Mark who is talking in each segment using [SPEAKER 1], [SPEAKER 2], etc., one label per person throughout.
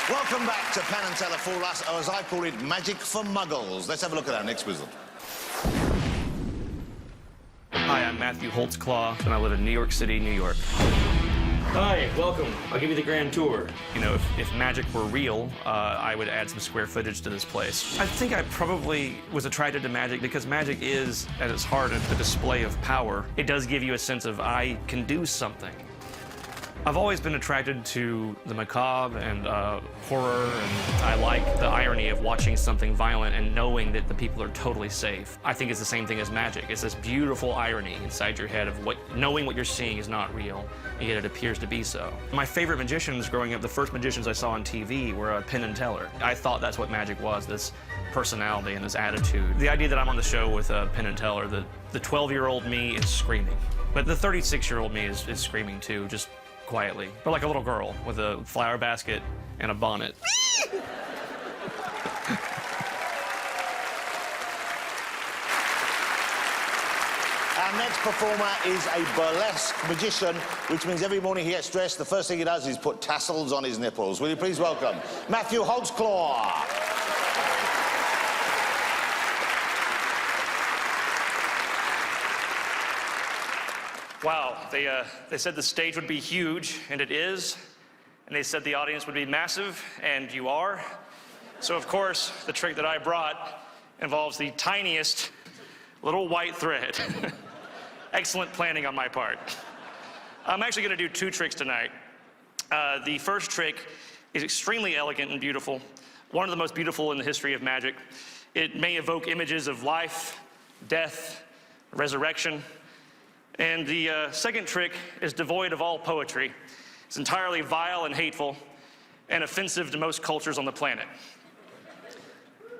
[SPEAKER 1] Welcome back to Penn and Teller for us, or as I call it, Magic for Muggles. Let's have a look at our next wizard.
[SPEAKER 2] Hi, I'm Matthew Holtzclaw, and I live in New York City, New York. Hi, welcome. I'll give you the grand tour. You know, if magic were real, I would add some square footage to this place. I think I probably was attracted to magic because magic is, at its heart, a display of power. It does give you a sense of, I can do something. I've always been attracted to the macabre and horror, and I like the irony of watching something violent and knowing that the people are totally safe. I think it's the same thing as magic. It's this beautiful irony inside your head of knowing what you're seeing is not real, and yet it appears to be so. My favorite magicians growing up, the first magicians I saw on TV were Penn and Teller. I thought that's what magic was, this personality and this attitude. The idea that I'm on the show with Penn and Teller, the 12-year-old me is screaming. But the 36-year-old me is screaming too, just quietly, but like a little girl with a flower basket and a bonnet.
[SPEAKER 1] Our next performer is a burlesque magician, which means every morning he gets dressed, the first thing he does is put tassels on his nipples. Will you please welcome Matthew Holtzclaw.
[SPEAKER 2] Wow, they said the stage would be huge, and it is. And they said the audience would be massive, and you are. So, of course, the trick that I brought involves the tiniest little white thread. Excellent planning on my part. I'm actually going to do two tricks tonight. The first trick is extremely elegant and beautiful, one of the most beautiful in the history of magic. It may evoke images of life, death, resurrection. And the second trick is devoid of all poetry. It's entirely vile and hateful and offensive to most cultures on the planet.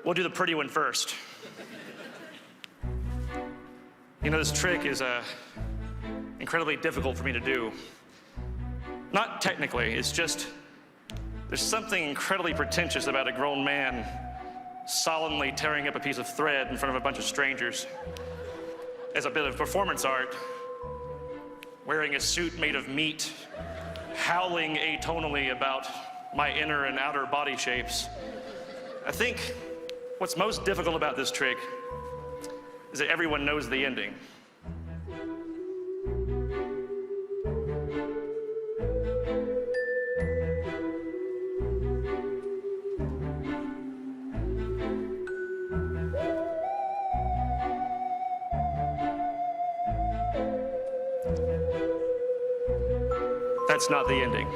[SPEAKER 2] We'll do the pretty one first. You know, this trick is incredibly difficult for me to do. Not technically, it's just there's something incredibly pretentious about a grown man solemnly tearing up a piece of thread in front of a bunch of strangers. As a bit of performance art, wearing a suit made of meat, howling atonally about my inner and outer body shapes. I think what's most difficult about this trick is that everyone knows the ending. That's not the ending.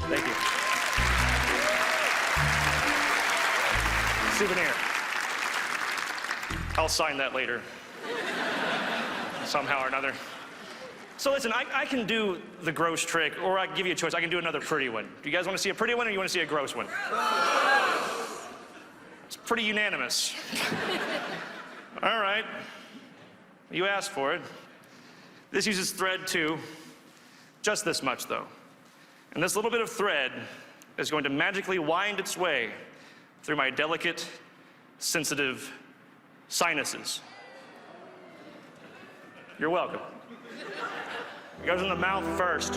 [SPEAKER 2] Thank you. Souvenir. I'll sign that later. Somehow or another. So listen, I can do the gross trick, or I can give you a choice. I can do another pretty one. Do you guys want to see a pretty one, or you want to see a gross one? It's pretty unanimous. All right. You asked for it. This uses thread too. Just this much, though. And this little bit of thread is going to magically wind its way through my delicate, sensitive sinuses. You're welcome. It goes in the mouth first.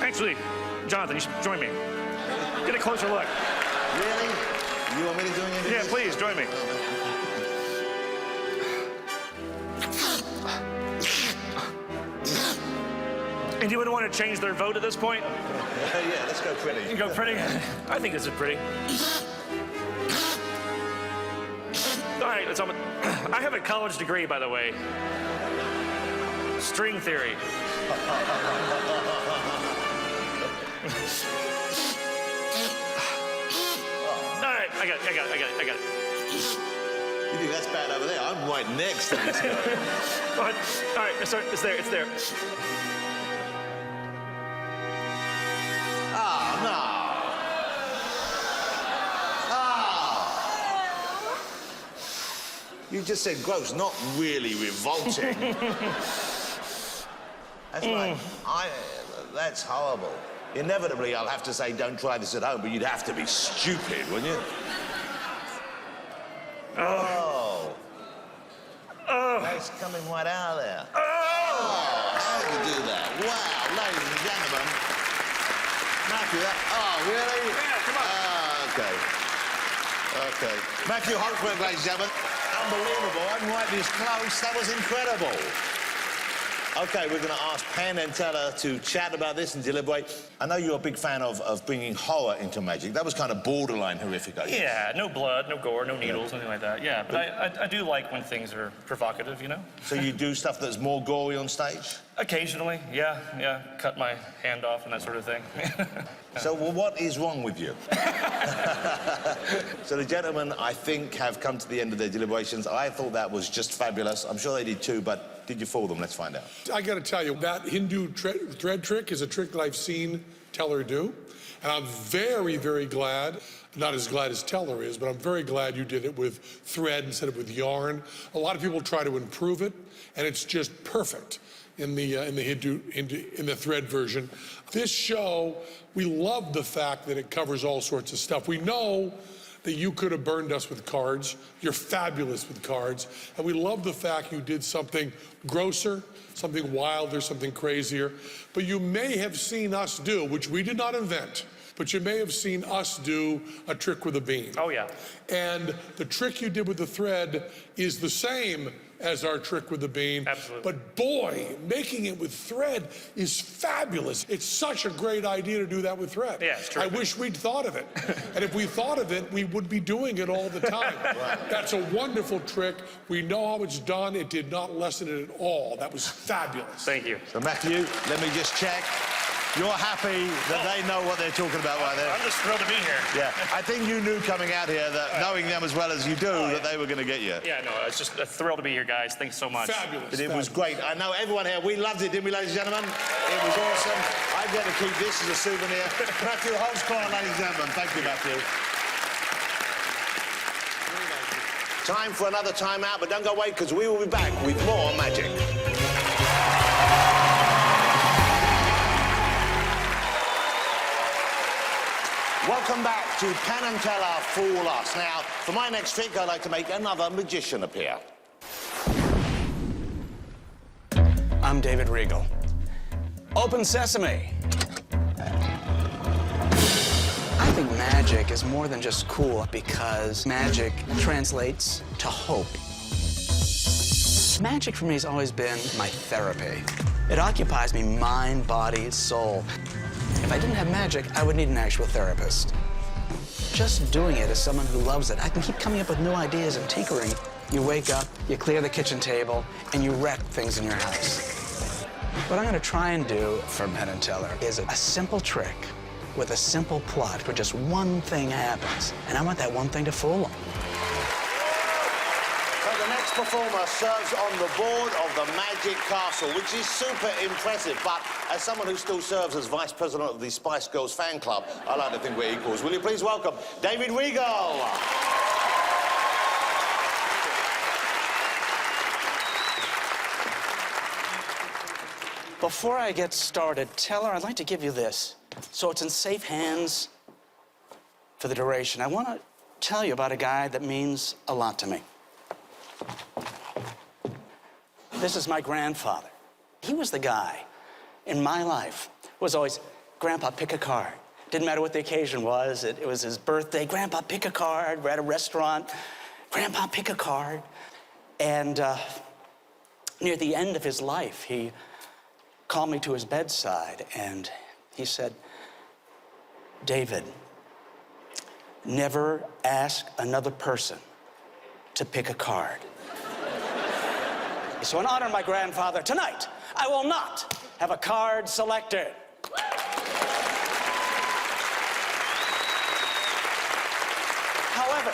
[SPEAKER 2] Actually, Jonathan, you should join me. Get a closer look.
[SPEAKER 1] Really? You want me to do anything?
[SPEAKER 2] Yeah, please, join me. Anyone want to change their vote at this point?
[SPEAKER 1] Yeah, let's go pretty.
[SPEAKER 2] You go pretty? I think this is pretty. All right, let's I have a college degree, by the way. String theory. All right, I got it.
[SPEAKER 1] You think that's bad over there? I'm right next to this guy.
[SPEAKER 2] All right, it's there.
[SPEAKER 1] Oh, no. Oh. You just said gross, not really revolting. That's like, that's horrible. Inevitably, I'll have to say, don't try this at home, but you'd have to be stupid, wouldn't you? Oh. That's coming right out of there. How did you do that? Wow, ladies and gentlemen. Matthew, really?
[SPEAKER 2] Yeah, come on.
[SPEAKER 1] Okay. Matthew Holtzclaw, ladies and gentlemen. Unbelievable. I'm right this close. That was incredible. Okay, we're going to ask Penn and Teller to chat about this and deliberate. I know you're a big fan of bringing horror into magic. That was kind of borderline horrific, I guess.
[SPEAKER 2] Yeah, no blood, no gore, no needles, anything like that. Yeah, but I do like when things are provocative, you know?
[SPEAKER 1] So you do stuff that's more gory on stage?
[SPEAKER 2] Occasionally, yeah. Cut my hand off and that sort of thing.
[SPEAKER 1] So, well, what is wrong with you? So the gentlemen, I think, have come to the end of their deliberations. I thought that was just fabulous. I'm sure they did too, but did you fool them? Let's find out.
[SPEAKER 3] I got to tell you, that Hindu thread trick is a trick that I've seen Teller do. And I'm very, very glad, not as glad as Teller is, but I'm very glad you did it with thread instead of with yarn. A lot of people try to improve it, and it's just perfect in the thread version. This show, we love the fact that it covers all sorts of stuff. We know that you could have burned us with cards. You're fabulous with cards. And we love the fact you did something grosser, something wilder, something crazier. But you may have seen us do, which we did not invent, but you may have seen us do a trick with a beam.
[SPEAKER 2] Oh, yeah.
[SPEAKER 3] And the trick you did with the thread is the same as our trick with the beam.
[SPEAKER 2] Absolutely.
[SPEAKER 3] But boy, making it with thread is fabulous. It's such a great idea to do that with thread.
[SPEAKER 2] Yeah, it's true.
[SPEAKER 3] I wish we'd thought of it. And if we thought of it, we would be doing it all the time. Right. That's a wonderful trick. We know how it's done. It did not lessen it at all. That was fabulous.
[SPEAKER 2] Thank you.
[SPEAKER 1] So, Matthew, let me just check. You're happy that they know what they're talking about right there?
[SPEAKER 2] I'm just thrilled to be here.
[SPEAKER 1] Yeah, I think you knew coming out here that knowing them as well as you do, that they were going to get you.
[SPEAKER 2] Yeah, no, it's just a thrill to be here, guys. Thanks so much.
[SPEAKER 3] Fabulous.
[SPEAKER 1] But it was great. I know everyone here, we loved it, didn't we, ladies and gentlemen? It was awesome. I'm going to keep this as a souvenir. Matthew Holtzclaw, ladies and gentlemen. Thank you, Matthew. Time for another timeout, but don't go away, because we will be back with more magic. Welcome back to Penn and Teller Fool Us. Now, for my next trick, I'd like to make another magician appear.
[SPEAKER 4] I'm David Regal. Open sesame. I think magic is more than just cool because magic translates to hope. Magic for me has always been my therapy. It occupies me mind, body, soul. If I didn't have magic, I would need an actual therapist. Just doing it as someone who loves it, I can keep coming up with new ideas and tinkering. You wake up, you clear the kitchen table, and you wreck things in your house. What I'm going to try and do for Penn and Teller is a simple trick with a simple plot where just one thing happens, and I want that one thing to fool them.
[SPEAKER 1] So the next performer serves on the board of the Magic Castle, which is super impressive. But as someone who still serves as vice president of the Spice Girls fan club, I like to think we're equals. Will you please welcome David Regal?
[SPEAKER 4] Before I get started, Teller, I'd like to give you this, so it's in safe hands for the duration. I want to tell you about a guy that means a lot to me. This is my grandfather. He was the guy in my life who was always, Grandpa, pick a card. Didn't matter what the occasion was. It was his birthday. Grandpa, pick a card. We're at a restaurant. Grandpa, pick a card. And near the end of his life, he called me to his bedside and he said, David, never ask another person to pick a card. So in honor of my grandfather, tonight, I will not have a card selected. However,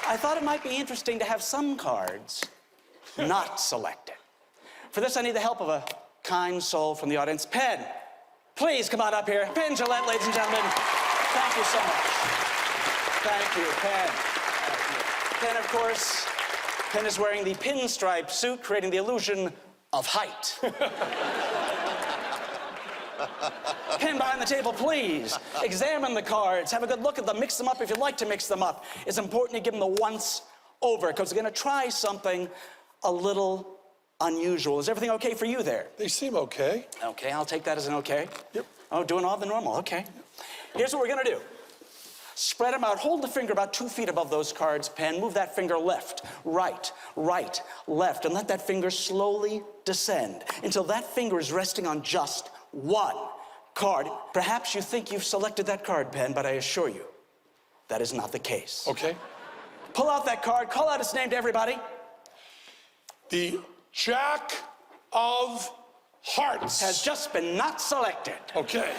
[SPEAKER 4] I thought it might be interesting to have some cards not selected. For this, I need the help of a kind soul from the audience. Penn, please come on up here. Penn Gillette, ladies and gentlemen. Thank you so much. Thank you, Penn. Penn, of course, Penn is wearing the pinstripe suit, creating the illusion of height. Penn, behind the table, please. Examine the cards. Have a good look at them. Mix them up if you'd like to mix them up. It's important to give them the once over, because we're going to try something a little unusual. Is everything okay for you there?
[SPEAKER 3] They seem okay.
[SPEAKER 4] Okay, I'll take that as an okay.
[SPEAKER 3] Yep.
[SPEAKER 4] Oh, doing all the normal, okay. Here's what we're gonna do. Spread them out, hold the finger about 2 feet above those cards, Penn. Move that finger left, right, right, left, and let that finger slowly descend until that finger is resting on just one card. Perhaps you think you've selected that card, Penn, but I assure you, that is not the case.
[SPEAKER 3] Okay.
[SPEAKER 4] Pull out that card, call out its name to everybody.
[SPEAKER 3] The Jack of Hearts
[SPEAKER 4] Has just been not selected.
[SPEAKER 3] Okay.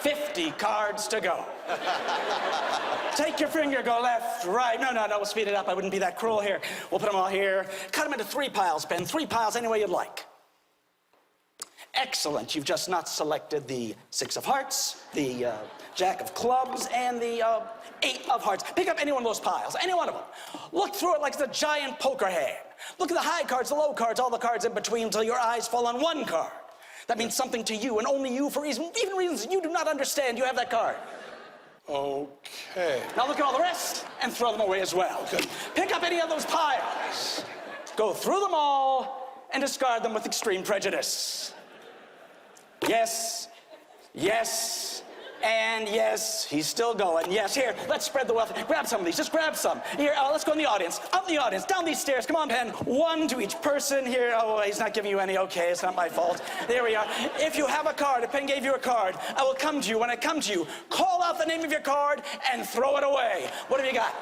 [SPEAKER 4] 50 cards to go. Take your finger, go left, right. No, we'll speed it up. I wouldn't be that cruel here. We'll put them all here. Cut them into 3 piles, Ben. 3 piles any way you'd like. Excellent. You've just not selected the 6 of hearts, the Jack of clubs, and the 8 of hearts. Pick up any one of those piles, any one of them. Look through it like it's a giant poker hand. Look at the high cards, the low cards, all the cards in between until your eyes fall on one card. That means something to you, and only you, for even reasons you do not understand, you have that card.
[SPEAKER 3] Okay.
[SPEAKER 4] Now look at all the rest and throw them away as well.
[SPEAKER 3] Good.
[SPEAKER 4] Pick up any of those piles. Go through them all and discard them with extreme prejudice. Yes, yes, and yes. He's still going. Yes, here, let's spread the wealth. Grab some of these, just grab some. Here, let's go in the audience. Out in the audience, down these stairs. Come on, Penn. 1 to each person here. Oh, he's not giving you any. Okay, it's not my fault. There we are. If you have a card, if Penn gave you a card, I will come to you. When I come to you, call out the name of your card and throw it away. What have you got?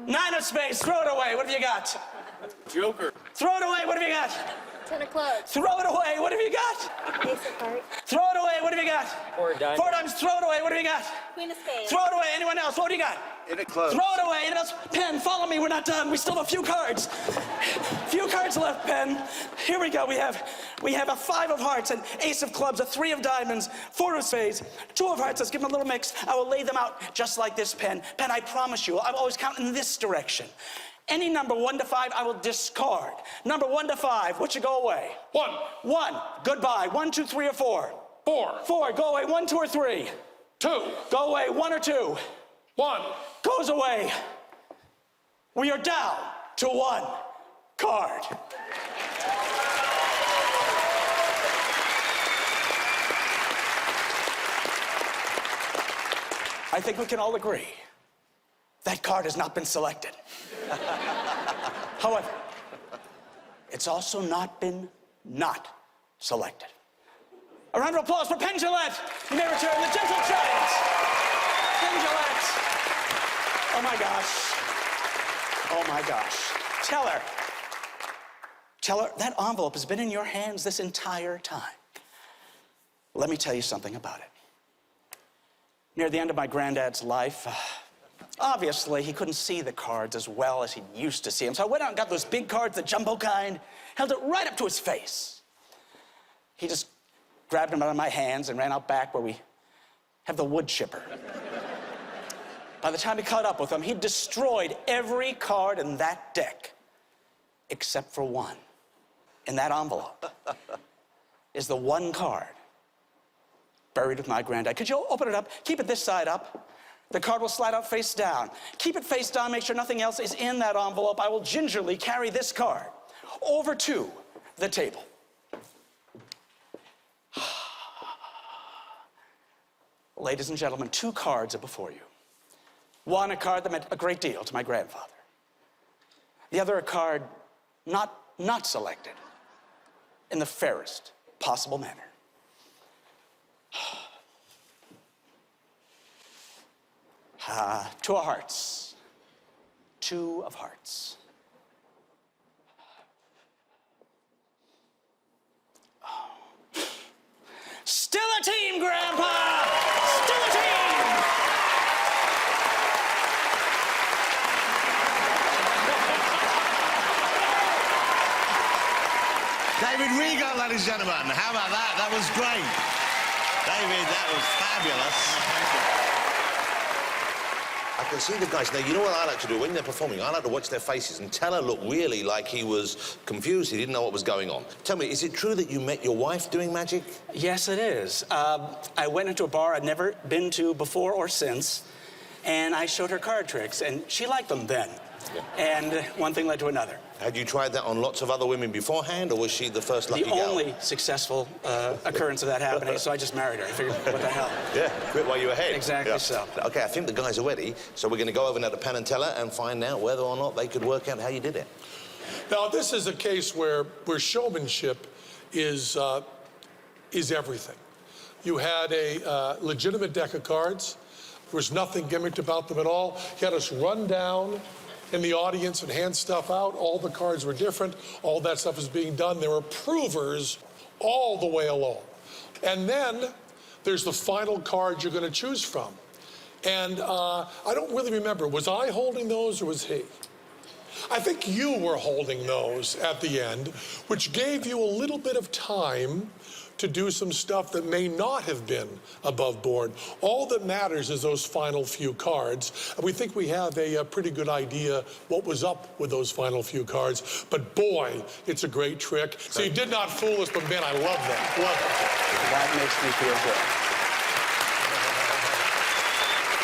[SPEAKER 4] 9 of spades. Throw it away. What have you got?
[SPEAKER 5] Joker.
[SPEAKER 4] Throw it away. What have you got?
[SPEAKER 6] 10 of clubs.
[SPEAKER 4] Throw it away. What have you got?
[SPEAKER 6] Ace of hearts.
[SPEAKER 4] Throw it away. What have you got?
[SPEAKER 5] 4 diamonds.
[SPEAKER 4] 4 diamonds. Throw it away. What have you got?
[SPEAKER 6] Queen of spades.
[SPEAKER 4] Throw it away. Anyone else? What do you got?
[SPEAKER 5] In a club.
[SPEAKER 4] Throw it away. Anyone else? Penn, follow me. We're not done. We still have a few cards. Few cards left, Penn. Here we go. We have a 5 of hearts, an ace of clubs, a 3 of diamonds, 4 of spades, 2 of hearts. Let's give them a little mix. I will lay them out just like this, Penn. Penn, I promise you, I will always count in this direction. Any number 1 to 5, I will discard. Number 1 to 5, what should go away?
[SPEAKER 3] 1.
[SPEAKER 4] 1, goodbye. 1, 2, 3, or 4?
[SPEAKER 3] 4.
[SPEAKER 4] 4, go away. 1, 2, or 3?
[SPEAKER 3] 2.
[SPEAKER 4] Go away. 1 or 2?
[SPEAKER 3] 1.
[SPEAKER 4] Goes away. We are down to 1 card. I think we can all agree that card has not been selected. However, it's also not been not selected. A round of applause for Penn Gillette. You may return the gentle giant. Penn Gillette. Oh my gosh. Oh my gosh. Teller, that envelope has been in your hands this entire time. Let me tell you something about it. Near the end of my granddad's life, obviously, he couldn't see the cards as well as he used to see them. So I went out and got those big cards, the jumbo kind, held it right up to his face. He just grabbed them out of my hands and ran out back where we have the wood chipper. By the time he caught up with them, he'd destroyed every card in that deck, except for one. In that envelope is the one card buried with my granddad. Could you open it up? Keep it this side up. The card will slide out face down. Keep it face down, make sure nothing else is in that envelope. I will gingerly carry this card over to the table. Ladies and gentlemen, 2 cards are before you. One, a card that meant a great deal to my grandfather. The other, a card not selected in the fairest possible manner. 2 of hearts. 2 of hearts. Still a team, Grandpa! Still a team!
[SPEAKER 1] David Regal, ladies and gentlemen. How about that? That was great. David, that was fabulous. I can see the guys. Now, you know what I like to do when they're performing? I like to watch their faces, and Teller looked really like he was confused. He didn't know what was going on. Tell me, is it true that you met your wife doing magic?
[SPEAKER 4] Yes, it is. I went into a bar I'd never been to before or since, and I showed her card tricks, and she liked them then.
[SPEAKER 1] Yeah.
[SPEAKER 4] And one thing led to another.
[SPEAKER 1] Had you tried that on lots of other women beforehand, or was she the first lucky
[SPEAKER 4] The
[SPEAKER 1] gal?
[SPEAKER 4] only successful occurrence of that happening, so I just married her. I figured, what the hell?
[SPEAKER 1] Yeah, quit while you were ahead.
[SPEAKER 4] Exactly so.
[SPEAKER 1] Okay, I think the guys are ready, so we're going to go over now to Penn and Teller and find out whether or not they could work out how you did it.
[SPEAKER 3] Now, this is a case where showmanship is everything. You had a legitimate deck of cards. There was nothing gimmicked about them at all. You had us run down in the audience and hand stuff out. All the cards were different. All that stuff is being done. There were provers all the way along. And then there's the final card you're going to choose from. And I don't really remember. Was I holding those or was he? I think you were holding those at the end, which gave you a little bit of time to do some stuff that may not have been above board. All that matters is those final few cards. And we think we have a pretty good idea what was up with those final few cards. But boy, it's a great trick. So you did not fool us, but man, I love that. Love it.
[SPEAKER 4] That makes me feel good.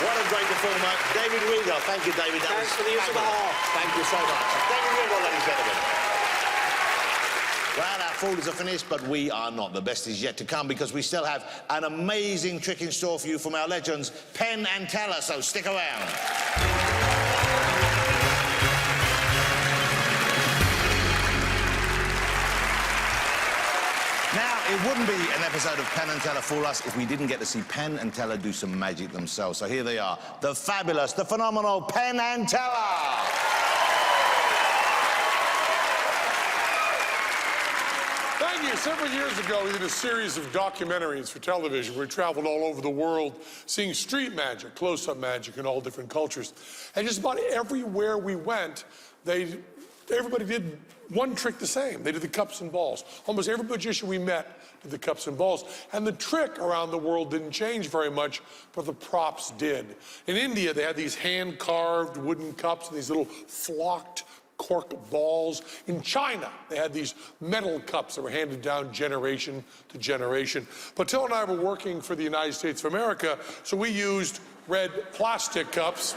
[SPEAKER 1] What a great performer. David Regal. Thank you, David.
[SPEAKER 4] Thanks for the use of the hall.
[SPEAKER 1] Thank you so much. David Regal, ladies and gentlemen. Well, our folders are finished, but we are not. The best is yet to come because we still have an amazing trick in store for you from our legends, Penn and Teller, so stick around. Now, it wouldn't be an episode of Penn and Teller Fool Us if we didn't get to see Penn and Teller do some magic themselves. So here they are, the fabulous, the phenomenal Penn and Teller.
[SPEAKER 3] Thank you. Several years ago, we did a series of documentaries for television. We traveled all over the world seeing street magic, close-up magic in all different cultures. And just about everywhere we went, everybody did one trick the same. They did the cups and balls. Almost every magician we met did the cups and balls. And the trick around the world didn't change very much, but the props did. In India, they had these hand-carved wooden cups and these little flocked cork balls. In China, they had these metal cups that were handed down generation to generation. But Till and I were working for the United States of America, so we used red plastic cups,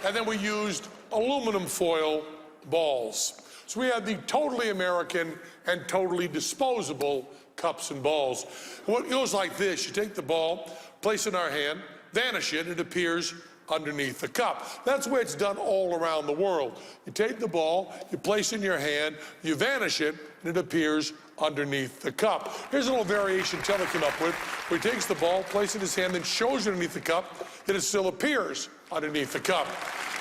[SPEAKER 3] and then we used aluminum foil balls. So we had the totally American and totally disposable cups and balls. And what it goes like this: you take the ball, place it in our hand, vanish it, it appears underneath the cup. That's the way it's done all around the world. You take the ball, you place it in your hand, you vanish it, and it appears underneath the cup. Here's a little variation Teller came up with, where he takes the ball, places it in his hand, then shows it underneath the cup, then it still appears underneath the cup.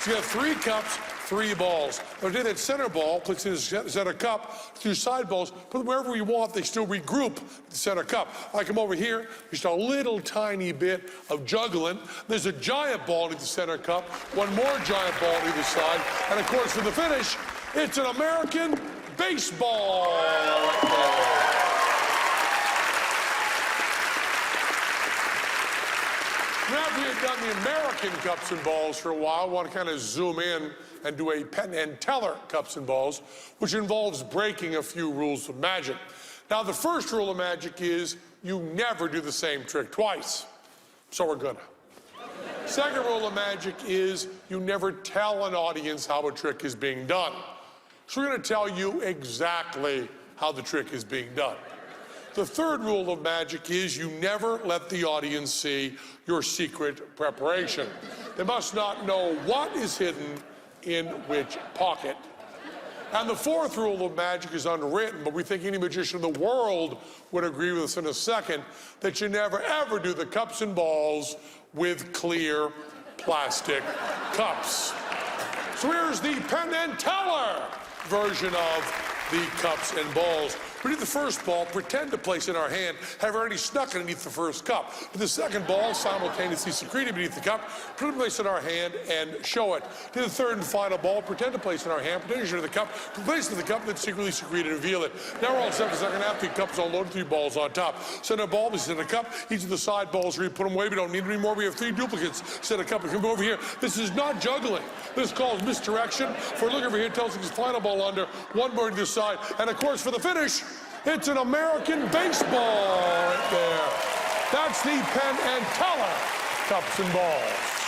[SPEAKER 3] So you have 3 cups, 3 balls. Now, take that center ball, place it in the center cup, 2 side balls, put them wherever you want, they still regroup the center cup. I come over here, just a little tiny bit of juggling. There's a giant ball in the center cup, 1 more giant ball on either side, and of course, for the finish, it's an American baseball right there. Now, we had done the American cups and balls for a while. I want to kind of zoom in and do a Penn and Teller cups and balls, which involves breaking a few rules of magic. Now, the first rule of magic is you never do the same trick twice. So we're gonna. Second rule of magic is you never tell an audience how a trick is being done. So we're gonna tell you exactly how the trick is being done. The third rule of magic is you never let the audience see your secret preparation. They must not know what is hidden in which pocket. And the fourth rule of magic is unwritten, but we think any magician in the world would agree with us in a second, that you never ever do the cups and balls with clear plastic cups. So here's the Penn and Teller version of the cups and balls. beneath the first ball, pretend to place in our hand, have already snuck underneath the first cup. But the second ball, simultaneously secreted beneath the cup, pretend to place in our hand and show it. To the third and final ball, pretend to place in our hand, pretend to show it in the cup, place it in the cup, then secretly secrete and reveal it. Now we're all set for the second half. The cup's all loaded, 3 balls on top. Center ball, we set a cup. Each of the side balls, we put them away. We don't need any more. We have 3 duplicates. Set a cup and come over here. This is not juggling. This calls misdirection. For look over here, tells us his final ball under, 1 more to this side. And of course, for the finish, it's an American baseball right there. That's the Penn and Teller cups and balls.